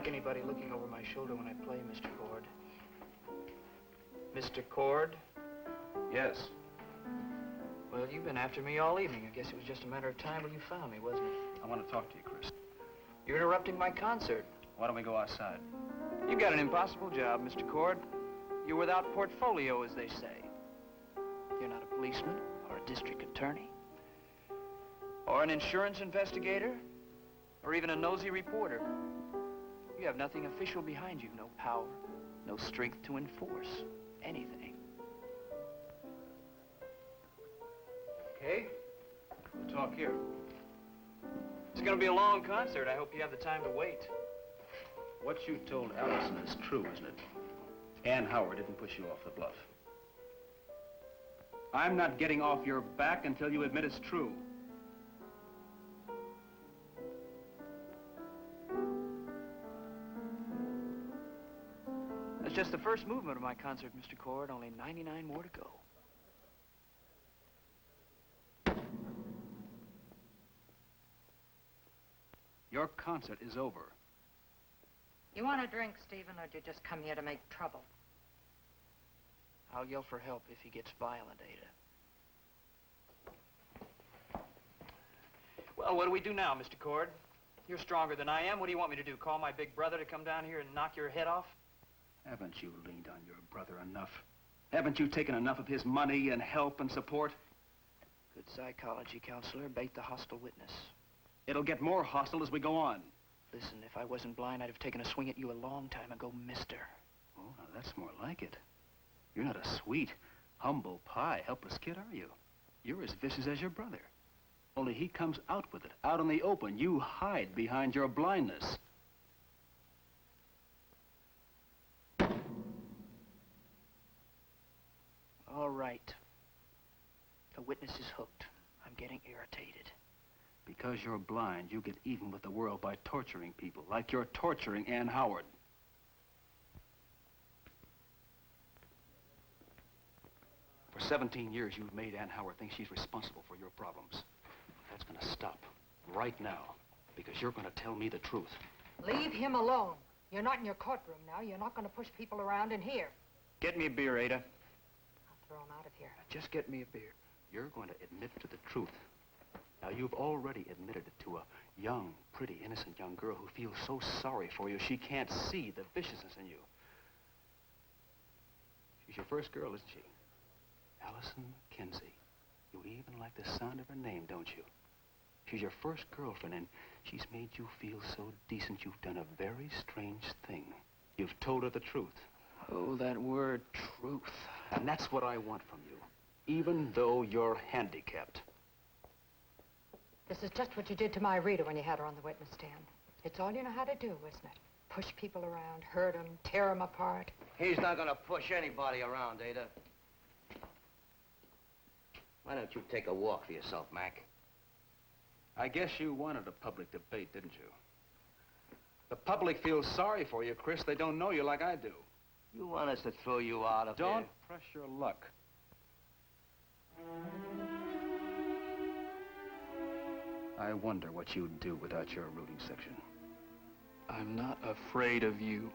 like anybody looking over my shoulder when I play, Mr. Cord. Mr. Cord? Yes. Well, you've been after me all evening. I guess it was just a matter of time till you found me, wasn't it? I want to talk to you, Chris. You're interrupting my concert. Why don't we go outside? You've got an impossible job, Mr. Cord. You're without portfolio, as they say. You're not a policeman or a district attorney or an insurance investigator or even a nosy reporter. You have nothing official behind you, no power, no strength to enforce anything. Okay, we'll talk here. It's gonna be a long concert. I hope you have the time to wait. What you told Allison is true, isn't it? Ann Howard didn't push you off the bluff. I'm not getting off your back until you admit it's true. That's just the first movement of my concert, Mr. Cord. Only 99 more to go. Your concert is over. You want a drink, Stephen, or do you just come here to make trouble? I'll yell for help if he gets violent, Ada. Well, what do we do now, Mr. Cord? You're stronger than I am. What do you want me to do? Call my big brother to come down here and knock your head off? Haven't you leaned on your brother enough? Haven't you taken enough of his money and help and support? Good psychology, counselor. Bait the hostile witness. It'll get more hostile as we go on. Listen, if I wasn't blind, I'd have taken a swing at you a long time ago, mister. Oh, now that's more like it. You're not a sweet, humble pie, helpless kid, are you? You're as vicious as your brother. Only he comes out with it, out in the open. You hide behind your blindness. All right. The witness is hooked. I'm getting irritated. Because you're blind, you get even with the world by torturing people, like you're torturing Ann Howard. For 17 years, you've made Ann Howard think she's responsible for your problems. That's gonna stop right now, because you're gonna tell me the truth. Leave him alone. You're not in your courtroom now. You're not going to push people around in here. Get me a beer, Ada. I'll throw him out of here. Just get me a beer. You're going to admit to the truth. Now, you've already admitted it to a young, pretty, innocent young girl who feels so sorry for you she can't see the viciousness in you. She's your first girl, isn't she? Allison Kinsey. You even like the sound of her name, don't you? She's your first girlfriend, and she's made you feel so decent you've done a very strange thing. You've told her the truth. Oh, that word, truth. And that's what I want from you, even though you're handicapped. This is just what you did to my Rita when you had her on the witness stand. It's all you know how to do, isn't it? Push people around, hurt them, tear them apart. He's not gonna push anybody around, Ada. Why don't you take a walk for yourself, Mac? I guess you wanted a public debate, didn't you? The public feels sorry for you, Chris. They don't know you like I do. You want us to throw you out of here? Don't press your luck. I wonder what you'd do without your rooting section. I'm not afraid of you.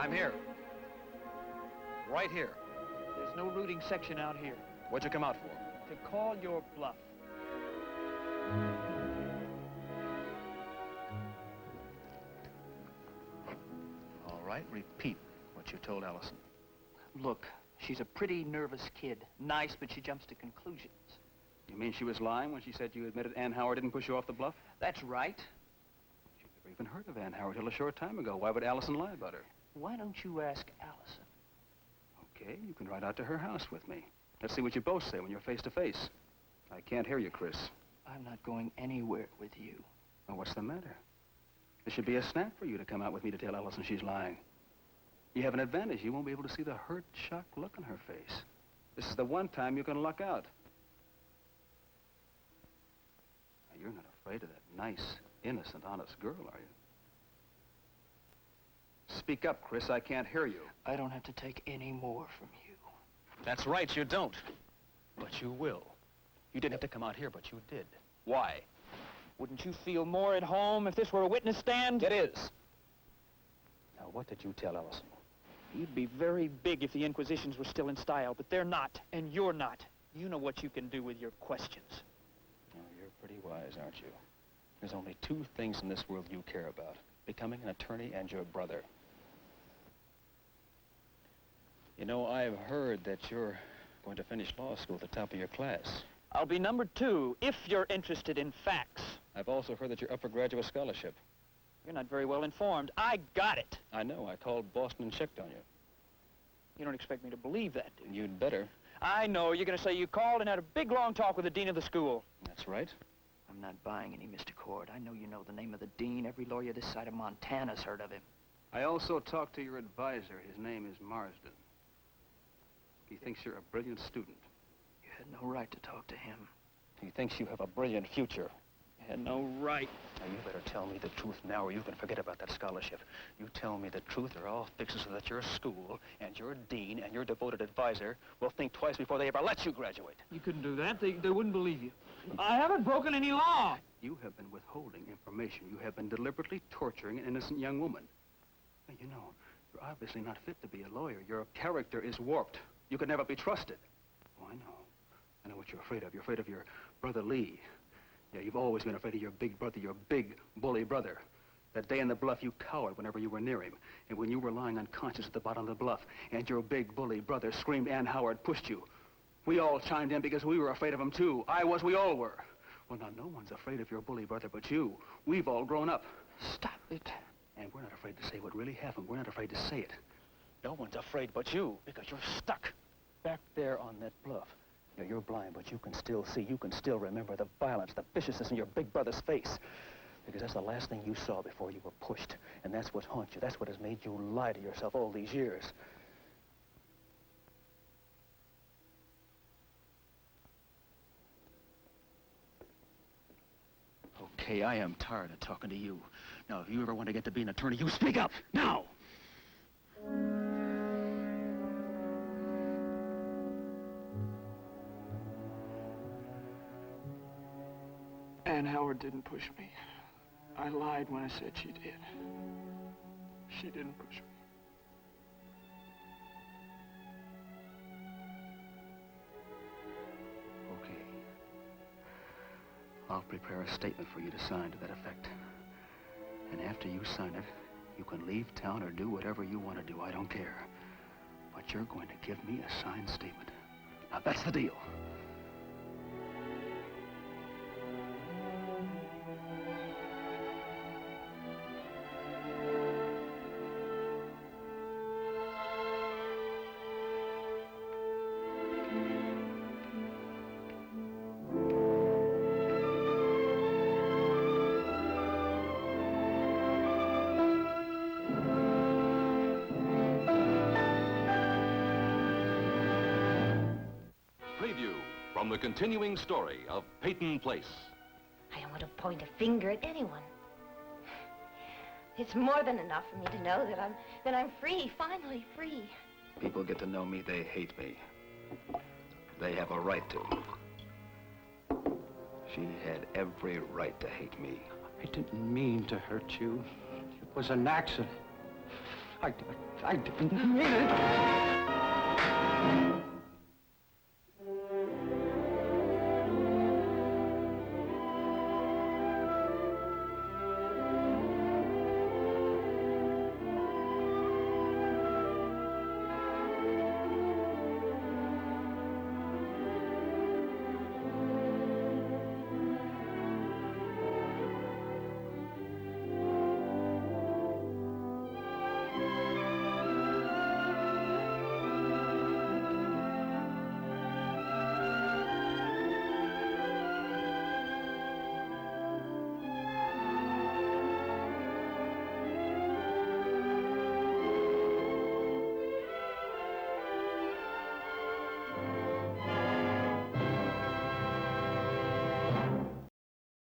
I'm here. Right here. There's no rooting section out here. What'd you come out for? To call your bluff. All right, repeat what you told Allison. Look, she's a pretty nervous kid. Nice, but she jumps to conclusions. You mean she was lying when she said you admitted Ann Howard didn't push you off the bluff? That's right. You've never even heard of Ann Howard till a short time ago. Why would Allison lie about her? Why don't you ask Allison? Okay, you can ride out to her house with me. Let's see what you both say when you're face to face. I can't hear you, Chris. I'm not going anywhere with you. Well, what's the matter? It should be a snap for you to come out with me to tell Allison she's lying. You have an advantage. You won't be able to see the hurt, shocked look on her face. This is the one time you can luck out. Now, you're not afraid of that nice, innocent, honest girl, are you? Speak up, Chris. I can't hear you. I don't have to take any more from you. That's right, you don't. But you will. You didn't have to come out here, but you did. Why? Wouldn't you feel more at home if this were a witness stand? It is. Now, what did you tell Allison? You'd be very big if the Inquisitions were still in style, but they're not, and you're not. You know what you can do with your questions. Oh, you're pretty wise, aren't you? There's only two things in this world you care about. Becoming an attorney and your brother. You know, I've heard that you're going to finish law school at the top of your class. I'll be number 2, if you're interested in facts. I've also heard that you're up for graduate scholarship. You're not very well informed. I got it. I know. I called Boston and checked on you. You don't expect me to believe that, do you? You'd better. I know. You're going to say you called and had a big, long talk with the dean of the school. That's right. I'm not buying any, Mr. Cord. I know you know the name of the dean. Every lawyer this side of Montana's heard of him. I also talked to your advisor. His name is Marsden. He thinks you're a brilliant student. You had no right to talk to him. He thinks you have a brilliant future. You had no right. Now, you better tell me the truth now, or you can forget about that scholarship. You tell me the truth, or I'll fix it so that your school and your dean and your devoted advisor will think twice before they ever let you graduate. You couldn't do that. They wouldn't believe you. I haven't broken any law. You have been withholding information. You have been deliberately torturing an innocent young woman. Now, you know, you're obviously not fit to be a lawyer. Your character is warped. You could never be trusted. Oh, I know. I know what you're afraid of. You're afraid of your brother Lee. Yeah, you've always been afraid of your big brother, your big bully brother. That day in the bluff, you cowered whenever you were near him. And when you were lying unconscious at the bottom of the bluff, and your big bully brother screamed, Ann Howard pushed you. We all chimed in because we were afraid of him, too. I was, we all were. Well, now, no one's afraid of your bully brother but you. We've all grown up. Stop it. And we're not afraid to say what really happened. We're not afraid to say it. No one's afraid but you, because you're stuck back there on that bluff. Yeah, you're blind, but you can still see. You can still remember the violence, the viciousness in your big brother's face. Because that's the last thing you saw before you were pushed. And that's what haunts you. That's what has made you lie to yourself all these years. Okay, I am tired of talking to you. Now, if you ever want to get to be an attorney, you speak up, now! Ann Howard didn't push me. I lied when I said she did. She didn't push me. Okay. I'll prepare a statement for you to sign to that effect. And after you sign it, you can leave town or do whatever you want to do. I don't care. But you're going to give me a signed statement. Now, that's the deal. Preview from the continuing story of Peyton Place. I don't want to point a finger at anyone. It's more than enough for me to know that I'm free, finally free. People get to know me, they hate me. They have a right to. She had every right to hate me. I didn't mean to hurt you. It was an accident. I didn't mean it.